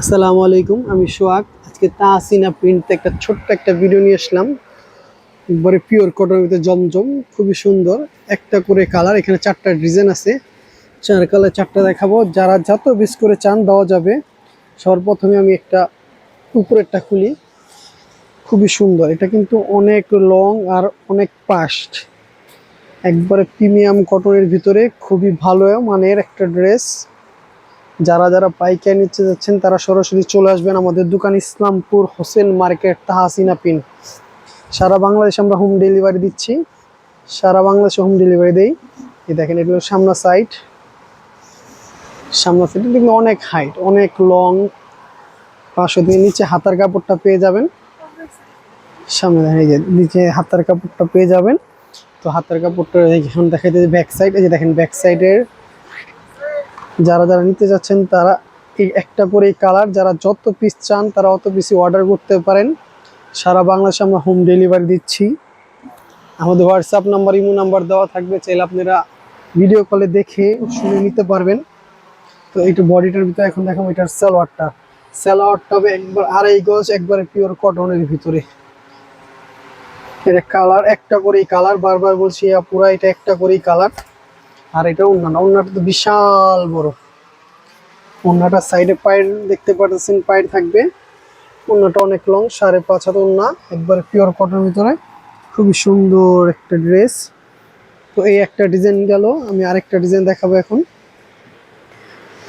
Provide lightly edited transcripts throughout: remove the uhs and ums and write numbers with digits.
আসসালামু আলাইকুম, আমি সোহাগ। আজকে তাহসিনা প্রিন্টে একটা ছোট্ট একটা ভিডিও নিয়ে আসলাম। একবারে পিওর কটনের ভিতরে জমজম, খুবই সুন্দর। একটা করে কালার, এখানে 4টা ডিজাইন আছে। 4 কালার 4টা দেখাবো। যারা যত পিস করে চান দেওয়া যাবে। সর্বপ্রথমে আমি একটা উপরেরটা খুলি। খুবই সুন্দর, এটা কিন্তু অনেক লং আর অনেক পাস্ট। একবারে প্রিমিয়াম কটনের ভিতরে খুবই ভালো মানের একটা ড্রেস। যারা যারা পাইকারি নিতে যাচ্ছেন তারা সরাসরি চলে আসবেন আমাদের দোকান, ইসলামপুর হোসেন মার্কেট, তাহসিনা প্রিন্ট। সারা বাংলাদেশে আমরা হোম ডেলিভারি দিচ্ছি, সারা বাংলাদেশে হোম ডেলিভারি দেই। এই দেখেন, এগুলো সামনা সাইড কিন্তু অনেক হাইট, অনেক লং। 500 দিয়ে নিচে হাতার কাপড়টা পেয়ে যাবেন। সামনে দেখেন, এই যে নিচে হাতার কাপড়টা পেয়ে যাবেন। তো হাতার কাপড়টা এখন দেখাইতে ব্যাক সাইড, এই যে দেখেন ব্যাক সাইডের। যারা যারা নিতে যাচ্ছেন তারা এই একটা করে কালার, যারা যত পিস চান তারা অত পিসই অর্ডার করতে পারেন। সারা বাংলাদেশে আমরা হোম ডেলিভারি দিচ্ছি। আমাদের হোয়াটসঅ্যাপ নাম্বার, ইমো নাম্বার দেওয়া থাকবে, চাইলে আপনারা ভিডিও কলে দেখে শুনে নিতে পারবেন। তো এইটা বডিটার ভিতরে এখন দেখাবো। এটার সালোয়ারটা হবে একবার 2.5 গজ, একবারে পিওর কটনের ভিতরে। এটা কালার একটা করেই কালার, বারবার বলছি পুরা এটা একটা করেই কালার। আর এটা ওন্নাটা তো বিশাল বড়। ওন্নাটার সাইডে পায়ের দেখতে পাচ্ছেন, পায়ের থাকবে। ওন্নাটা অনেক লং, 5.5 হাত ওন্না, একবার পিওর কটনের ভিতরে। খুবই সুন্দর একটা ড্রেস। তো এই একটা ডিজাইন গেল, আমি আরেকটা ডিজাইন দেখাবো এখন।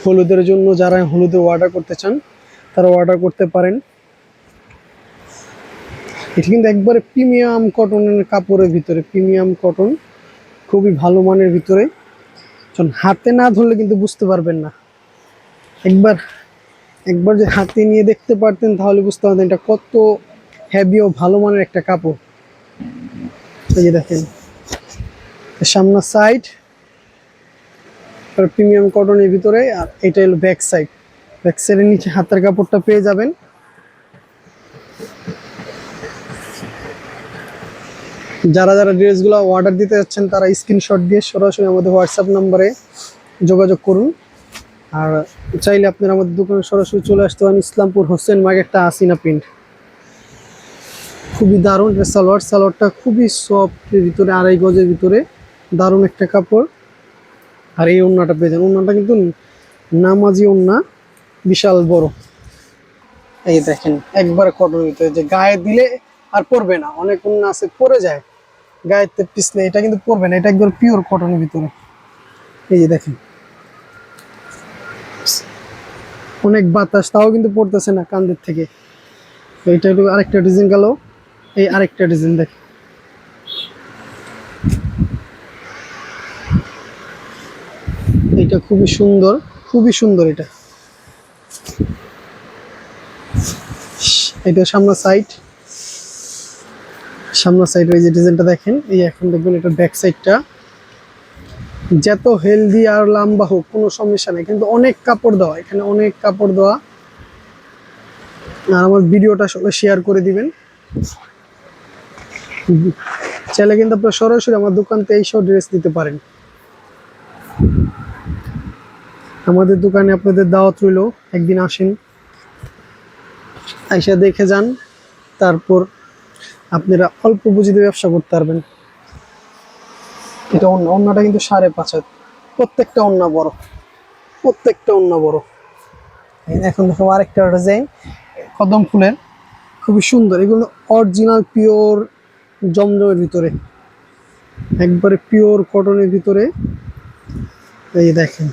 হলুদের জন্য যারা হলুদে অর্ডার করতে চান তারা অর্ডার করতে পারেন। এটা কিন্তু একবারে প্রিমিয়াম কটনের কাপড়ের ভিতরে, প্রিমিয়াম কটন, খুবই ভালো মানের ভিতরে। হাতে না ধরলে কিন্তু বুঝতে পারবেন না। একবার একবার যে হাতে নিয়ে দেখতে পারতেন তাহলে বুঝতে পারতেন এটা কত হেভি ও ভালো মানের একটা কাপড়। এই যে দেখেন, সামনের সাইড প্রিমিয়াম কটনের ভিতরে, আর এটা হলো ব্যাক সাইড। ব্যাক সাইডের নিচে হাতের কাপড়টা পেয়ে যাবেন। যারা যারা ড্রেসগুলো অর্ডার দিতে যাচ্ছেন তারা স্ক্রিনশট দিয়ে সরাসরি আমাদের হোয়াটসঅ্যাপ নাম্বারে যোগাযোগ করুন। আর চাইলে আপনারা আমাদের দোকানে সরাসরি চলে আসতে পারেন, ইসলামপুর হোসেন মার্কেট, তাহসিনা প্রিন্ট। খুবই দারুণ এটা। সালোয়ারটা খুবই সফট, ভিতরে 2.5 গজের ভিতরে, দারুণ একটা কাপড়। আর এই ওড়নাটা পেয়ে যান, ওড়নাটা কিন্তু নামাজি ওড়না, বিশাল বড়। এই দেখেন একবার কটনের ভিতরে, যে গায়ে দিলে আর পরবে না। অনেক ওড়না আছে পরে যায় গায়েতে পিছলে, এটা কিন্তু পরবে না, এটা একবার পিওর কটনের ভিতরে। এই যে দেখেন, অনেক বাতাস তাও কিন্তু পড়তেছে না কান্দের থেকে। এইটা একটু আরেকটা ডিজাইন গেল। এই আরেকটা ডিজাইন দেখ, এটা খুবই সুন্দর, খুবই সুন্দর। এটা সামনের সাইড এই যে ডিজাইনটা দেখেন। এই এখন দেখবেন এটা ব্যাক সাইডটা যত হেলদি আর লম্বা হোক কোনো সমস্যা নেই, কিন্তু অনেক কাপড় দেওয়া, এখানে অনেক কাপড় দেওয়া। আর আমার ভিডিওটা সবাই শেয়ার করে দিবেন। চাইলে কিন্তু আপনারা সরাসরি আমার দোকান থেকে এইসব ড্রেস নিতে পারেন। আমাদের দোকানে আপনাদের দাওয়াত রইল, একদিন আসেন, আইসা দেখে যান, তারপর আপনারা অল্প পুঁজিতে ব্যবসা করতে পারবেন। এটা ওন্নাটা কিন্তু 5.5 হাত, প্রত্যেকটা ওন্না বড়, প্রত্যেকটা ওন্না বড়। এখন দেখো আরেকটা ডিজাইন কদম ফুলের, খুবই সুন্দর। এগুলো অরিজিনাল পিওর জমজমের ভিতরে, একবারে পিওর কটনের ভিতরে। এই দেখেন,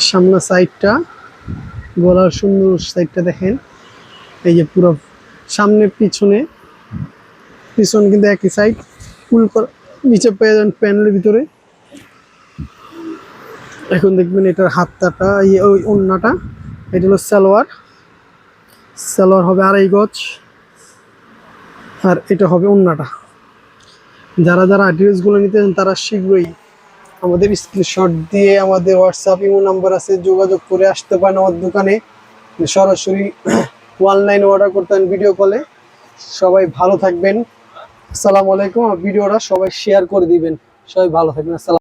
সামনের সাইডটা, গলার সুন্দর সাইডটা দেখেন। এই যে পুরো সামনে পিছনে কিন্তু একই সাইড, ফুল নিচে পেয়ে যান প্যানেলের ভিতরে। এখন দেখবেন এটার হাতটাটা, ওই ওন্নাটা, এটা হলো সালোয়ার হবে 2.5 গজ, আর এটা হবে ওন্নাটা। যারা যারা ড্রেসগুলো নিতে চান তারা শীঘ্রই আমাদের স্ক্রিনশট দিয়ে আমাদের হোয়াটসঅ্যাপ ইমো নাম্বার আছে, যোগাযোগ করে আসতে পারেন আমাদের দোকানে। সরাসরি অনলাইনে অর্ডার করতেন ভিডিও কলে। সবাই ভালো থাকবেন, আসসালামু আলাইকুম। ভিডিওটা সবাই শেয়ার করে দিবেন। সবাই ভালো থাকবেন। আসসালাম।